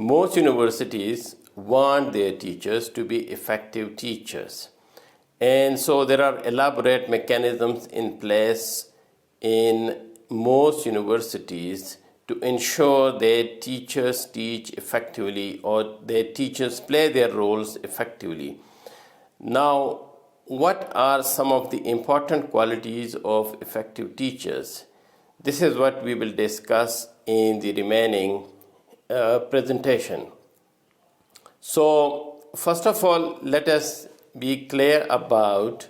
most universities want their teachers to be effective teachers. And so there are elaborate mechanisms in place in most universities to ensure that teachers teach effectively or that teachers play their roles effectively. Now, what are some of the important qualities of effective teachers? This is what we will discuss in the remaining presentation. So, first of all, let us be clear about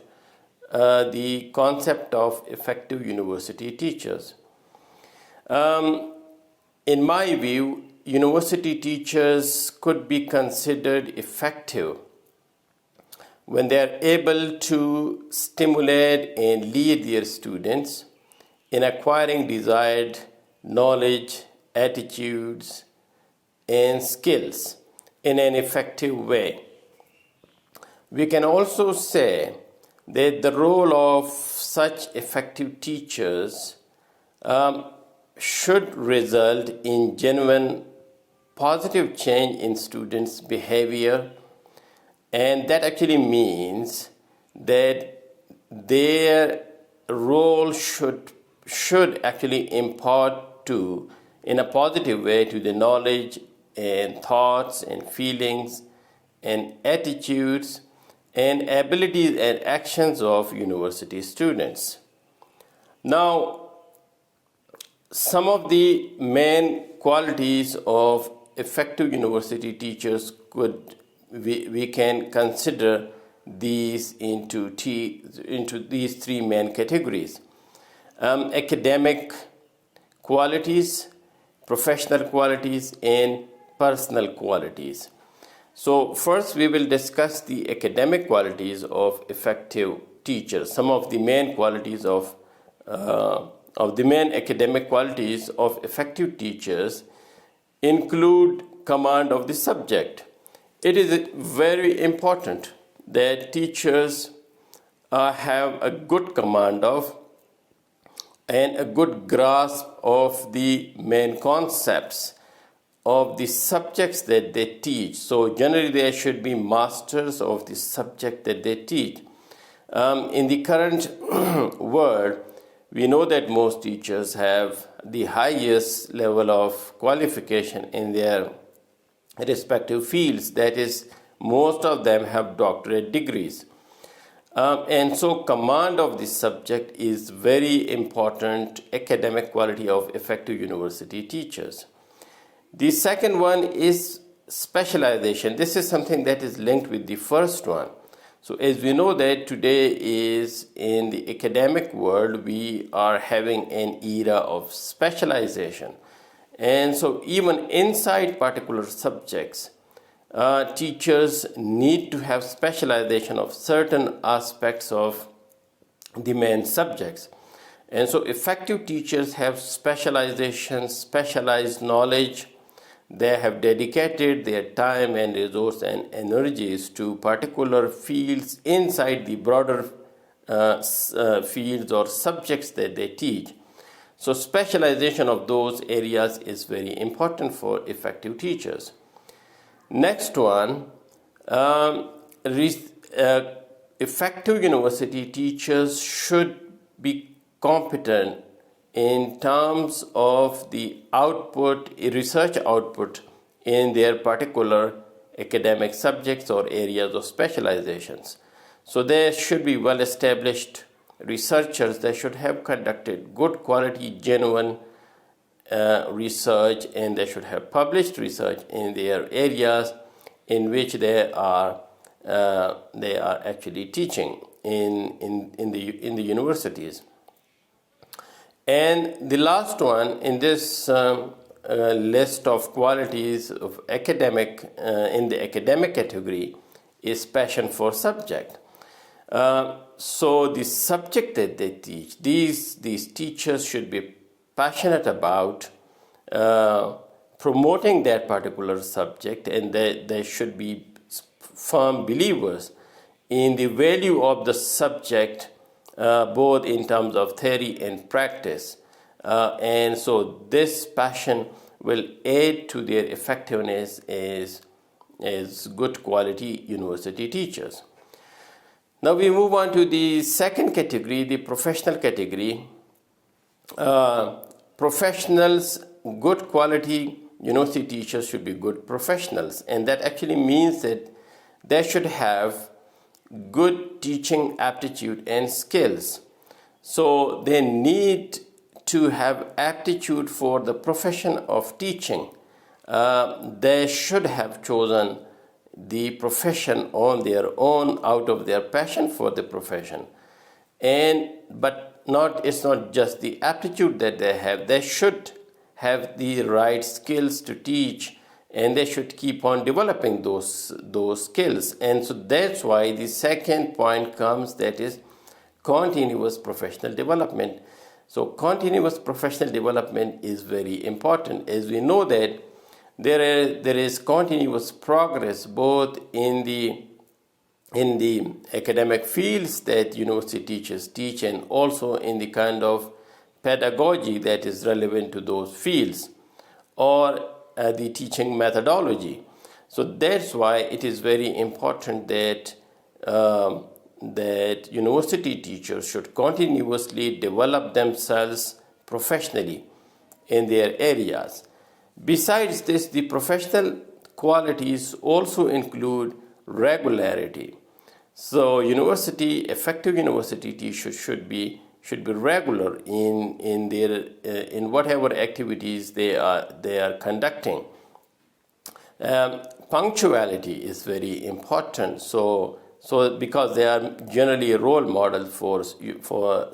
the concept of effective university teachers. In my view, university teachers could be considered effective when they are able to stimulate and lead their students in acquiring desired knowledge, attitudes, and skills in an effective way. We can also say that the role of such effective teachers should result in genuine positive change in students' behavior, and that actually means that their role should actually impart to, in a positive way, to the knowledge and thoughts and feelings and attitudes and abilities and actions of university students. Now, some of the main qualities of effective university teachers we can consider these into these three main categories: academic qualities, professional qualities, and personal qualities. So first we will discuss the academic qualities of effective teachers. Some of the main qualities of the main academic qualities of effective teachers include command of the subject. It is very important that teachers have a good command of and a good grasp of the main concepts of the subjects that they teach. So generally they should be masters of the subject that they teach. In the current world, we know that most teachers have the highest level of qualification in their respective fields. That is, most of them have doctorate degrees. And so command of the subject is very important academic quality of effective university teachers. The second one is specialization. This is something that is linked with the first one. So as we know that today is in the academic world, we are having an era of specialization. And so even inside particular subjects, teachers need to have specialization of certain aspects of the main subjects. And so effective teachers have specialization, specialized knowledge. They have dedicated their time and resource and energies to particular fields inside the broader fields or subjects that they teach. So specialization of those areas is very important for effective teachers. Next one, effective university teachers should be competent in terms of the output, research output in their particular academic subjects or areas of specializations. So they should be well-established researchers. They should have conducted good quality, genuine research, and they should have published research in their areas in which they are actually teaching in the universities. And the last one in this list of qualities of academic in the academic category is passion for subject. So the subject that they teach, these teachers should be passionate about promoting that particular subject, and they should be firm believers in the value of the subject, both in terms of theory and practice. And so this passion will aid to their effectiveness as good quality university teachers. Now we move on to the second category, the professional category. Professionals, good quality university teachers should be good professionals, and that actually means that they should have good teaching aptitude and skills. So they need to have aptitude for the profession of teaching. They should have chosen the profession on their own out of their passion for the profession. But it's not just the aptitude that they should have the right skills to teach, and they should keep on developing those skills. And so that's why the second point comes, that is continuous professional development. So continuous professional development is very important, as we know that there is continuous progress both in the academic fields that university teachers teach, and also in the kind of pedagogy that is relevant to those fields, or the teaching methodology. So that's why it is very important that university teachers should continuously develop themselves professionally in their areas. Besides this, the professional qualities also include regularity. So effective university teachers should be regular in whatever activities they are conducting. Punctuality is very important. So because they are generally a role model for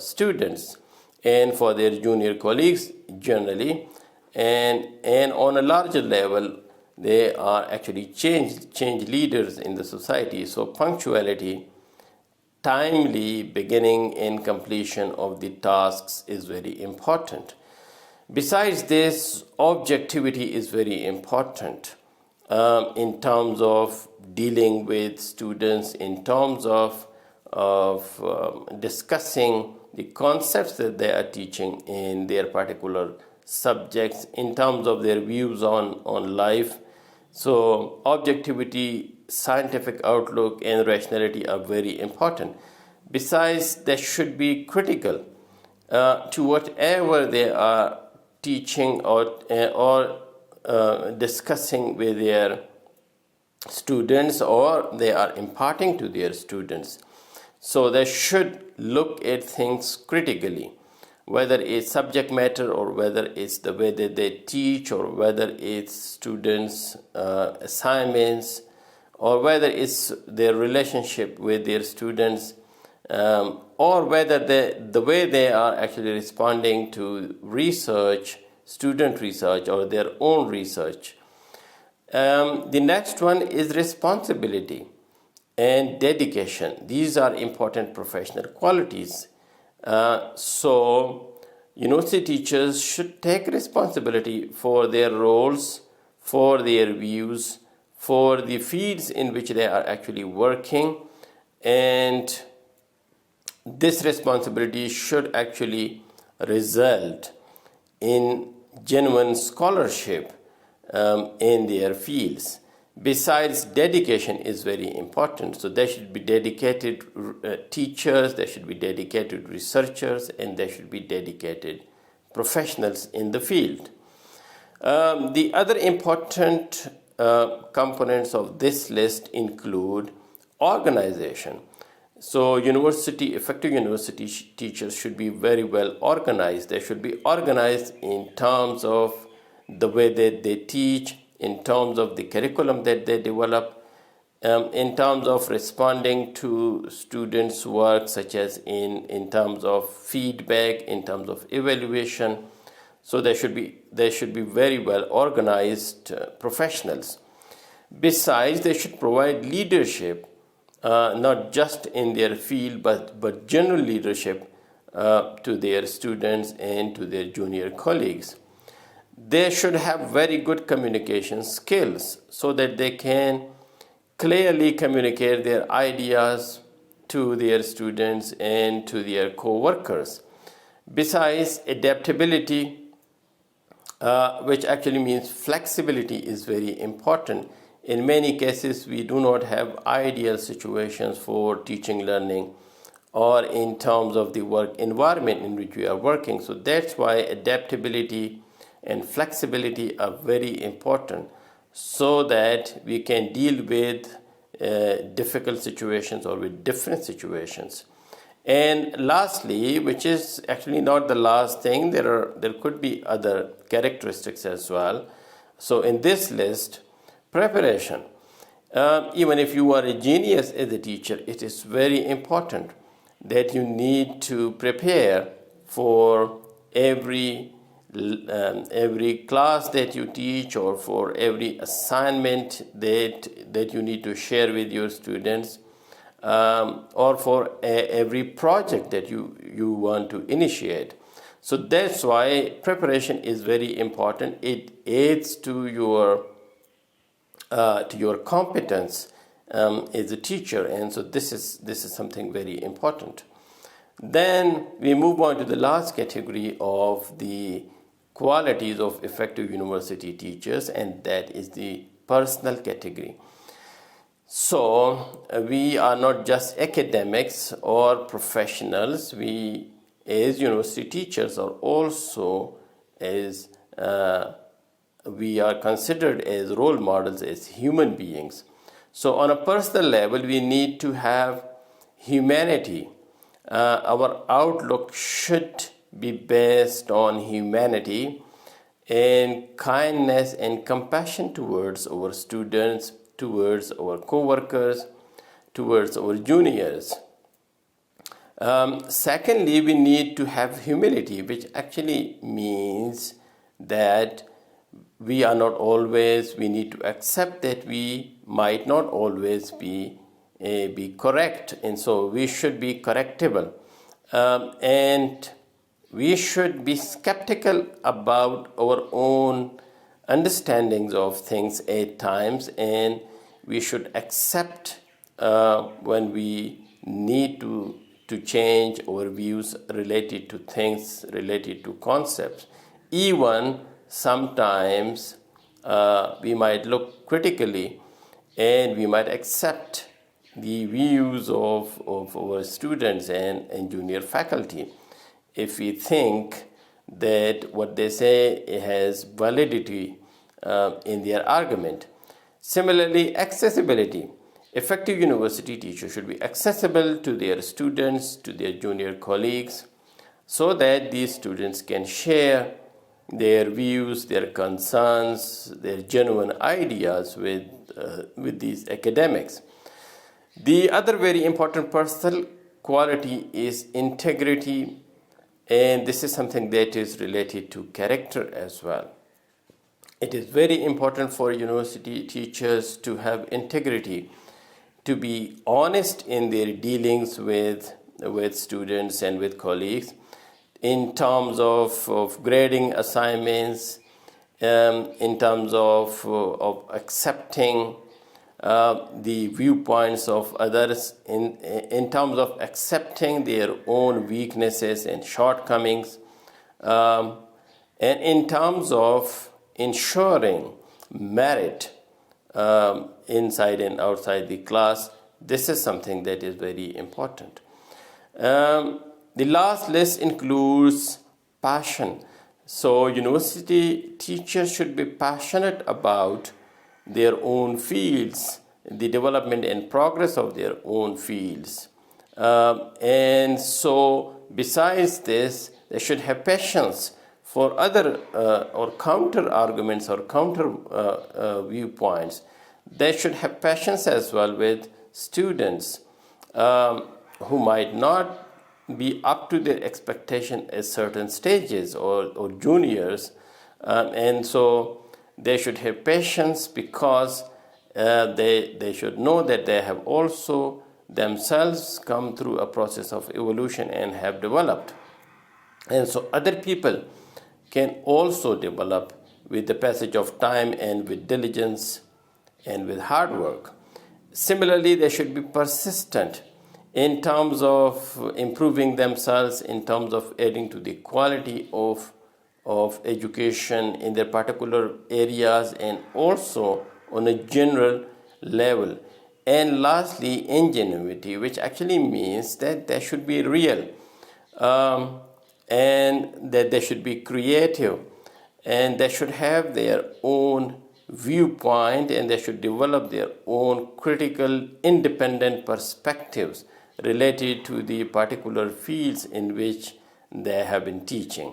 students and for their junior colleagues generally, and on a larger level, they are actually change leaders in the society. So punctuality, timely beginning and completion of the tasks is very important. Besides this, objectivity is very important in terms of dealing with students, in terms of discussing the concepts that they are teaching in their particular subjects, in terms of their views on life. So objectivity, scientific outlook, and rationality are very important. Besides, they should be critical to whatever they are teaching or discussing with their students, or they are imparting to their students. So they should look at things critically, whether it's subject matter, or whether it's the way that they teach, or whether it's students' assignments, or whether it's their relationship with their students, or whether the way they are actually responding to research, student research, or their own research. The next one is responsibility and dedication. These are important professional qualities. So university teachers should take responsibility for their roles, for their views, for the fields in which they are actually working, and this responsibility should actually result in genuine scholarship in their fields. Besides, dedication is very important. So there should be dedicated teachers, there should be dedicated researchers, and there should be dedicated professionals in the field. The other important components of this list include organization. So effective university teachers should be very well organized. They should be organized in terms of the way that they teach, in terms of the curriculum that they develop, in terms of responding to students' work, such as in terms of feedback, in terms of evaluation. So they should be very well organized professionals. Besides, they should provide leadership, not just in their field, but general leadership to their students and to their junior colleagues. They should have very good communication skills so that they can clearly communicate their ideas to their students and to their co-workers. Besides, adaptability which actually means flexibility is very important. In many cases, we do not have ideal situations for teaching learning or in terms of the work environment in which we are working. So that's why adaptability and flexibility are very important so that we can deal with difficult situations or with different situations. And lastly, which is actually not the last thing, there could be other characteristics as well. So in this list, preparation. Even if you are a genius as a teacher, it is very important that you need to prepare for every class that you teach or for every assignment that you need to share with your students, or for every project that you want to initiate. So that's why preparation is very important. It aids to your competence as a teacher, and so this is something very important. Then we move on to the last category of the qualities of effective university teachers, and that is the personal category. So we are not just academics or professionals. We, as university teachers, are also as we are considered as role models, as human beings. So on a personal level, we need to have humanity. Our outlook should be based on humanity and kindness and compassion towards our students, towards our co-workers, towards our juniors. Secondly, we need to have humility, which actually means that we need to accept that we might not always be correct, and so we should be correctable. And we should be skeptical about our own understandings of things at times, and we should accept when we need to change our views related to things, related to concepts. Even sometimes we might look critically and we might accept the views of our students and junior faculty if we think that what they say has validity in their argument. Similarly, accessibility. Effective university teachers should be accessible to their students, to their junior colleagues, so that these students can share their views, their concerns, their genuine ideas with these academics. The other very important personal quality is integrity, and this is something that is related to character as well. It is very important for university teachers to have integrity, to be honest in their dealings with students and with colleagues in terms of grading assignments, in terms of accepting the viewpoints of others, in terms of accepting their own weaknesses and shortcomings, and in terms of ensuring merit inside and outside the class. This is something that is very important. The last list includes passion. So university teachers should be passionate about their own fields, the development and progress of their own fields. And so besides this, they should have patience for other or counter arguments or counter viewpoints. They should have patience as well with students who might not be up to their expectation at certain stages or juniors. And so they should have patience because they should know that they have also themselves come through a process of evolution and have developed. And so other people can also develop with the passage of time and with diligence and with hard work. Similarly, they should be persistent in terms of improving themselves, in terms of adding to the quality of of education in their particular areas and also on a general level. And lastly, ingenuity, which actually means that they should be real, and that they should be creative, and they should have their own viewpoint, and they should develop their own critical independent perspectives related to the particular fields in which they have been teaching.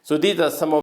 So these are some of